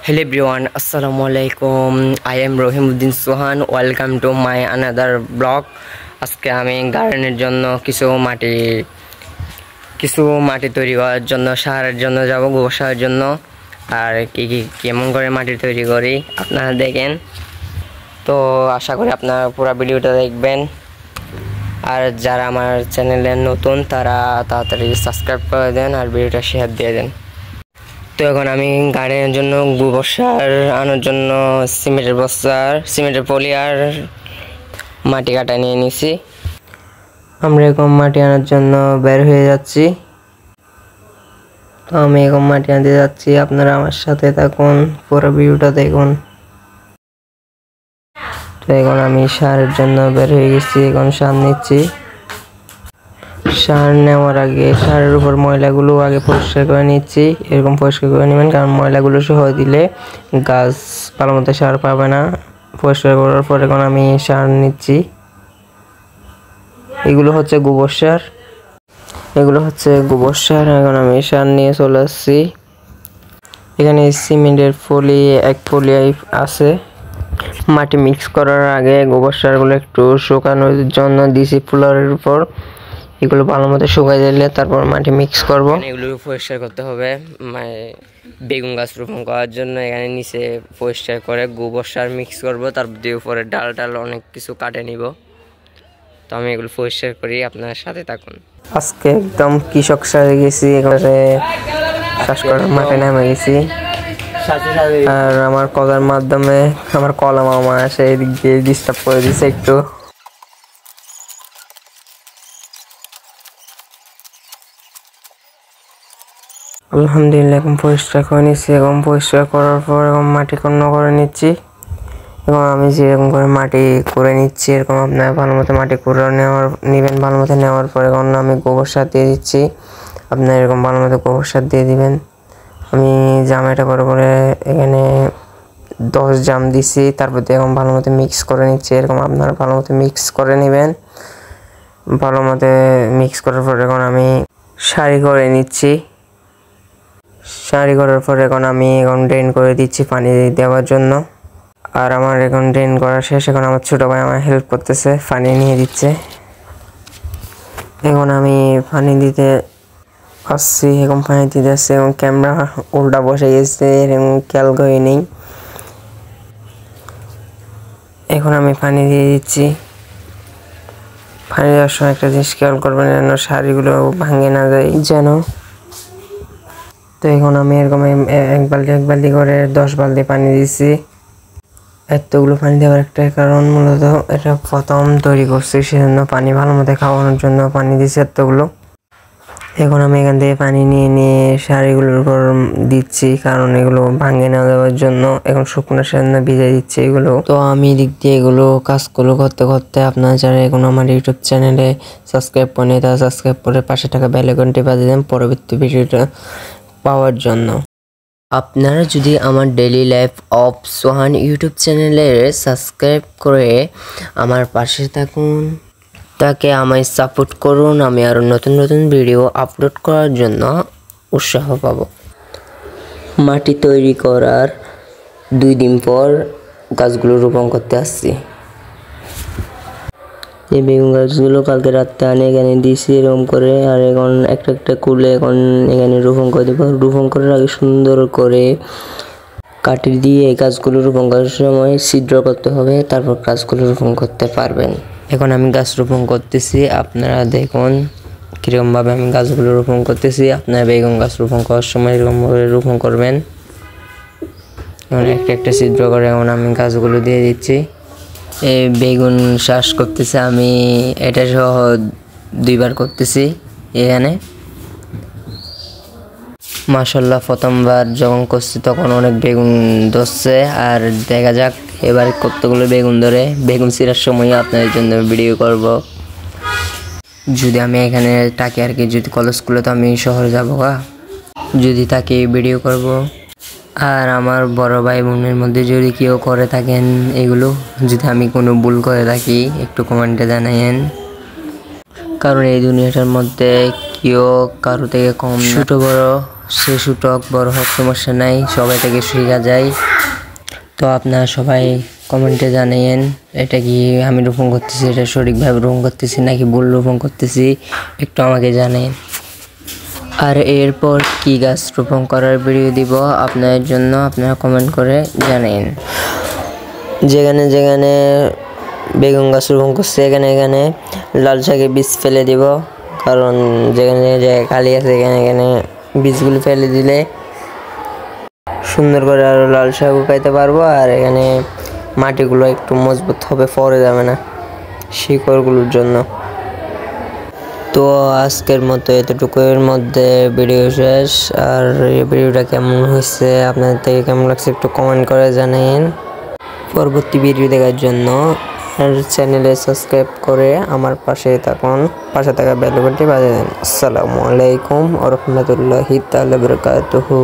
Hello everyone, Assalamualaikum. I am Rohimuddin Sohan. Welcome to my another blog. আজকে আমি গার্ডেনের জন্য কিছু মাটি তৈরি করার জন্য সারের জন্য যাব, গোবর সারের জন্য। আর কেমন করে মাটি তৈরি করি আপনারা দেখেন। তো আশা করি আপনারা পুরো ভিডিওটা দেখবেন। আর যারা আমার চ্যানেলে নতুন তারা তাড়াতাড়ি সাবস্ক্রাইব করে দেন আর ভিডিওটা শেয়ার দিয়ে দেন। তো এখন আমি গার্ডেনের জন্য গোবর সার আনার জন্য সিমেন্টের পলি আর মাটি কাটা নিয়ে নিছি। আমরা এখন মাটি আনার জন্য বের হয়ে যাচ্ছি। তো আমি এখন মাটি আনতে যাচ্ছি, আপনারা আমার সাথে থাকুন, পুরো ভিডিওটা দেখুন। তো এখন আমি সারের জন্য বের হয়ে গেছি, এখন সার নিচ্ছি। সার নেওয়ার আগে সারের উপর ময়লাগুলো আগে পরিষ্কার করে নিচ্ছি। এরকম পরিষ্কার করে নেবেন, কারণ ময়লাগুলো সহ দিলে গাছ ভালো মতো সার পাবে না। পরিষ্কার করার পর এখন আমি সার নিচ্ছি। এগুলো হচ্ছে গোবর সার। এখন আমি সার নিয়ে চলে আসছি। এখানে সিমেন্টের এক পলি আছে। মাটি মিক্স করার আগে গোবর সারগুলো একটু শুকানোর জন্য দিছি ফ্লোরের উপর। এগুলো ভালো মতো শুকাই দিলে তারপর মাটি মিক্স করব। এগুলো পরিষ্কার করতে হবে বেগুন গাছ রোপণ করার জন্য। এখানে নিচে পরিষ্কার করে গোবর সার মিক্স করব, তারপর দিয়ে উপরে ডাল অনেক কিছু কাটে নিব। তো আমি এগুলো পরিষ্কার করি, আপনার সাথে থাকুন। আজকে একদম কৃষক সারে গেছি, এখানে চাষ করার মাঠে নেমে গেছি। আর আমার কলার মাধ্যমে আমার কলা মামা আসে, এদিক দিয়ে ডিস্টার্ব করে দিচ্ছে একটু। আলহামদুলিল্লাহ এখন পরিষ্কার করে নিচ্ছি। এখন পরিষ্কার করার পর এখন মাটি কর্ণ করে নিচ্ছি। এবং আমি যেরকম করে মাটি করে নিচ্ছি এরকম আপনার ভালো মতো মাটি করে নেবেন। ভালো মতো নেওয়ার পর এখন আমি গোবর সার দিয়ে দিচ্ছি। আপনার এরকম ভালো মতো গোবর সার দিয়ে দিবেন। আমি জামাইটা করে এখানে 10 জাম দিছি। তারপর দিয়ে এখন ভালো মতো মিক্স করে নিচ্ছি। এরকম আপনারা ভালো মতো মিক্স করে নেবেন। ভালো মতো মিক্স করার পর এখন আমি সারি করে নিচ্ছি। সারি করার পর এখন আমি ড্রেন করে দিচ্ছি পানি দেওয়ার জন্য। আর আমার এখন ড্রেন করা শেষ। এখন আমার ছোটো ভাই আমার হেল্প করতেছে, পানি নিয়ে দিচ্ছে। এখন আমি পানি দিতে আসছি, এখন পানি দিতে আসছি। এবং ক্যামেরা উল্টা বসে গেছে, এবং খেয়াল করে নেই। এখন আমি পানি দিয়ে দিচ্ছি। পানি দেওয়ার সময় একটা জিনিস খেয়াল করবেন যেন শাড়িগুলো ভাঙে না যায় যেন। তো এখন আমি এরকম এক বালতি করে 10 বালতি পানি দিচ্ছি। এতগুলো পানি দেওয়ার একটা কারণ, মূলত এটা প্রথম তৈরি করছি, সেজন্য পানি ভালো মতো খাওয়ানোর জন্য পানি দিচ্ছি এতগুলো। এখন আমি এখান থেকে পানি নিয়ে শাড়িগুলোর উপর দিচ্ছি, কারণ এগুলো ভাঙে না দেওয়ার জন্য। এখন শুকনো সেজন্য ভিজে দিচ্ছি এগুলো। তো আমি দিক দিয়ে এগুলো কাজগুলো করতে আপনারা যারা এখন আমার ইউটিউব চ্যানেলে সাবস্ক্রাইব করেন তারা সাবস্ক্রাইব করে পাশে থাকা বেল আইকনটি বাজিয়ে দেন পরবর্তী ভিডিওটা পাওয়ার জন্য। আপনারা যদি আমার daily life of Sohan YouTube চ্যানেলে সাবস্ক্রাইব করে আমার পাশে থাকুন, তাকে আমায় সাপোর্ট করুন, আমি আরও নতুন ভিডিও আপলোড করার জন্য উৎসাহ পাব। মাটি তৈরি করার 2 দিন পর গাছগুলো রোপণ করতে আসছি। এই বেগুন গাছগুলো কালকে রাত্রে আনে এখানে দিয়েছি এরকম করে। আর এখন একটা কুলে এখন এখানে রোপণ করে দেবো। রোপণ করার আগে সুন্দর করে কাটি দিয়ে গাছগুলো রোপণ করার সময় ছিদ্র করতে হবে, তারপর গাছগুলো রোপণ করতে পারবেন। এখন আমি গাছ রোপণ করতেছি, আপনারা দেখুন কীরকমভাবে আমি গাছগুলো রোপণ করতেছি। আপনারা বেগুন গাছ রোপণ করার সময় এরকমভাবে রোপণ করবেন। এখন একটা ছিদ্র করে এখন আমি গাছগুলো দিয়ে দিচ্ছি। এই বেগুন চাষ করতেছি আমি, এটা সহ 2 বার করতেছি এখানে। মাশাআল্লাহ প্রথমবার যখন করছি তখন অনেক বেগুন ধরছে। আর দেখা যাক এবার কতগুলো বেগুন ধরে। বেগুন ছিঁড়ার সময় আপনাদের জন্য ভিডিও করব। যদি আমি এখানে থাকি আর কি, যদি কলেজগুলো তো আমি শহরে যাবো যদি থাকি ভিডিও করব। আর আমার বড় ভাই বোনের মধ্যে যদি কেউ করে থাকেন এগুলো, যদি আমি কোনো ভুল করে থাকি একটু কমেন্টে জানাইন। কারণ এই দুনিয়াটার মধ্যে কেউ কারো থেকে কম, ছোট বড় শিশু টক বড় হোক সমস্যা নাই, সবাই থেকে শেখা যায়। তো আপনারা সবাই কমেন্টে জানিয়েন এটা কি আমি রোপণ করতেছি, এটা সঠিকভাবে রোপণ করতেছি নাকি ভুল রোপণ করতেছি, একটু আমাকে জানেন। আর এরপর কি গাছ রোপণ করার ভিডিও দিব আপনাদের জন্য, আপনারা কমেন্ট করে জানেন। যেখানে যেখানে বেগুন গাছ রোপণ করছে এখানে লাল শাকের বীজ ফেলে দিব, কারণ যেখানে জায়গায় খালি আছে এখানে বীজগুলো ফেলে দিলে সুন্দর করে আরও লাল শাক উগাইতে পারবো। আর এখানে মাটিগুলো একটু মজবুত হবে, পড়ে যাবে না শিকড়গুলোর জন্য। তো আজকের মতো এতটুকুর মধ্যে ভিডিও শেষ। আর এই ভিডিওটা কেমন হয়েছে, আপনাদের থেকে কেমন লাগছে একটু কমেন্ট করে জানান। পরবর্তী ভিডিও দেখার জন্য চ্যানেলে সাবস্ক্রাইব করে আমার পাশে থাকুন, পাশে থাকা বেল বাটনটি বাজিয়ে দেন। আসসালামু আলাইকুম ওয়া রাহমাতুল্লাহি তাআলা বারাকাতুহু।